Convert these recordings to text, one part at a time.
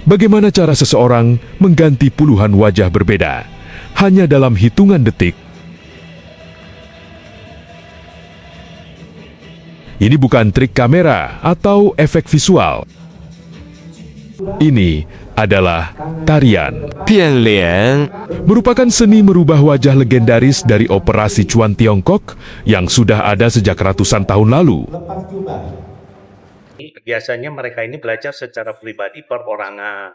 Bagaimana cara seseorang mengganti puluhan wajah berbeda hanya dalam hitungan detik? Ini bukan trik kamera atau efek visual. Ini adalah tarian. 变脸 Merupakan seni merubah wajah legendaris dari operasi Cuan Tiongkok yang sudah ada sejak ratusan tahun lalu. Biasanya mereka ini belajar secara pribadi perorangan.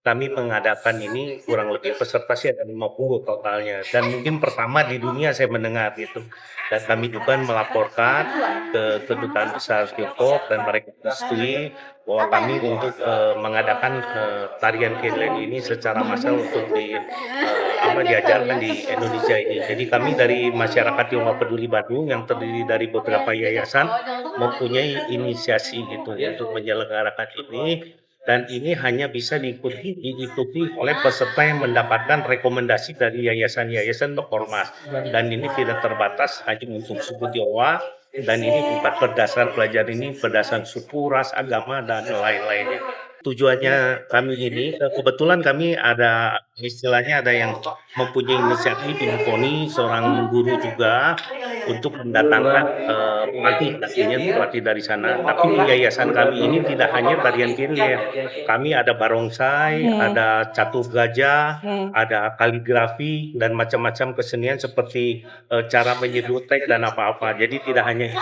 Kami mengadakan ini kurang lebih peserta sih ada 50 totalnya. Dan mungkin pertama di dunia saya mendengar gitu. Dan kami juga melaporkan ke Kedutaan Besar Tiongkok dan mereka merestui bahwa kami untuk mengadakan tarian Kinlen ini secara massal untuk diajarkan di Indonesia ini. Jadi kami dari masyarakat Tionghoa Peduli Bandung yang terdiri dari beberapa yayasan mempunyai inisiasi gitu untuk menyelenggarakan ini. Dan ini hanya bisa diikuti oleh peserta yang mendapatkan rekomendasi dari yayasan-yayasan terhormat. Dan ini tidak terbatas hanya untuk suku Tionghoa. Dan ini bukan berdasarkan pelajaran ini berdasarkan suku, ras, agama, dan lain-lainnya. Tujuannya kami ini, kebetulan kami ada istilahnya ada yang mempunyai inisiatif Infoni, seorang guru juga untuk mendatangkan pelatih dari sana. Tapi di yayasan kami ini tidak hanya tarian Kinlen, kami ada barongsai, ada catur gajah, ada kaligrafi dan macam-macam kesenian seperti cara menyeduh teks dan apa-apa. Jadi tidak hanya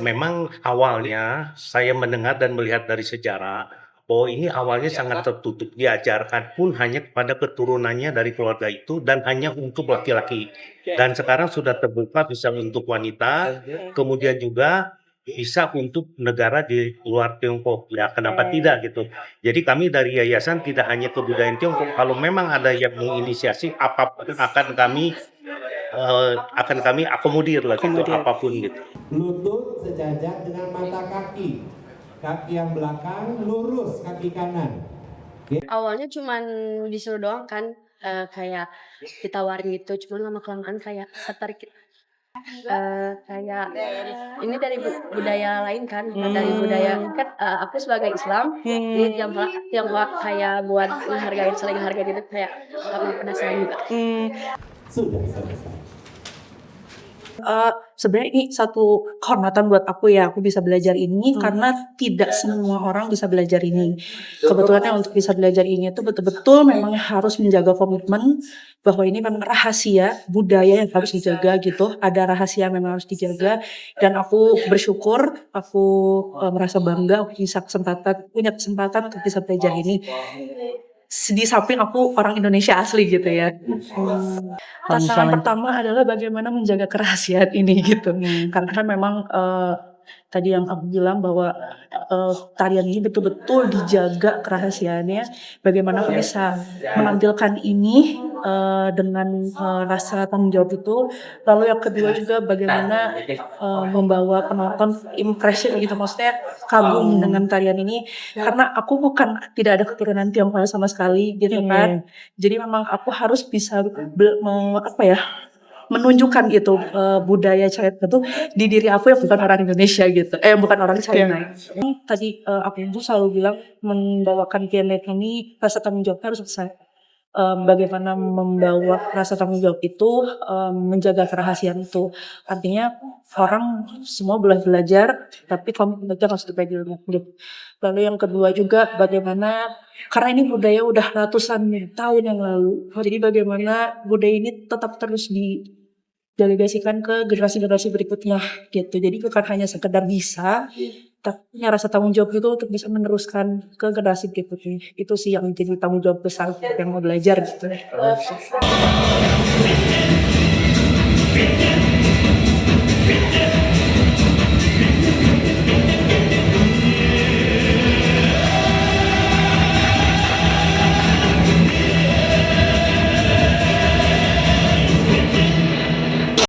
memang awalnya saya mendengar dan melihat dari sejarah bahwa ini awalnya sangat tertutup, diajarkan pun hanya kepada keturunannya dari keluarga itu dan hanya untuk laki-laki. Dan sekarang sudah terbuka bisa untuk wanita, kemudian juga bisa untuk negara di luar Tiongkok. Ya, kenapa tidak gitu. Jadi kami dari yayasan tidak hanya kebudayaan Tiongkok, kalau memang ada yang menginisiasi apapun akan kami akomodir lah gitu, apapun gitu. Lutut sejajar dengan mata kaki. Kaki yang belakang lurus, kaki kanan. Awalnya cuman disuruh doang kan, kayak ditawarin gitu, cuman lama-kelamaan kayak tertarik gitu. Kayak ini dari budaya lain kan, bukan dari budaya kan, aku sebagai Islam, ini Tionghoa kayak buat menghargai, saling harga gitu, kayak penasaran juga. Sudah selesai. Sebenarnya ini satu kehormatan buat aku ya, aku bisa belajar ini karena tidak semua orang bisa belajar ini. Kebetulannya untuk bisa belajar ini itu betul-betul memang harus menjaga komitmen bahwa ini memang rahasia budaya yang harus dijaga gitu. Ada rahasia yang memang harus dijaga dan aku bersyukur, aku merasa bangga aku punya kesempatan untuk bisa belajar ini. Di samping aku orang Indonesia asli gitu ya. Tantangan pertama adalah bagaimana menjaga kerahasiaan ini gitu. Karena kan memang tadi yang aku bilang bahwa tarian ini betul-betul dijaga kerahasiaannya. Bagaimana aku bisa menampilkan ini dengan rasa tanggung jawab itu. Lalu yang kedua juga bagaimana membawa penonton impression gitu, maksudnya kagum dengan tarian ini. Karena aku tidak ada keturunan Tionghoa sama sekali gitu kan. Jadi memang aku harus bisa menunjukkan itu budaya China itu di diri aku yang bukan orang Indonesia gitu, bukan orang China. Tadi aku itu selalu bilang membawakan Kinlen ini rasa tanggung jawabnya harus besar. Bagaimana membawa rasa tanggung jawab itu, menjaga kerahasiaan itu. Artinya orang semua boleh belajar, tapi kamu belajar harus dipegang. Lalu yang kedua juga bagaimana, karena ini budaya udah ratusan tahun yang lalu, jadi bagaimana budaya ini tetap terus didelegasikan ke generasi-generasi berikutnya gitu. Jadi bukan hanya sekedar bisa, tapi punya rasa tanggung jawab itu untuk bisa meneruskan ke generasi berikutnya. Itu sih yang jadi tanggung jawab besar yang mau belajar gitu.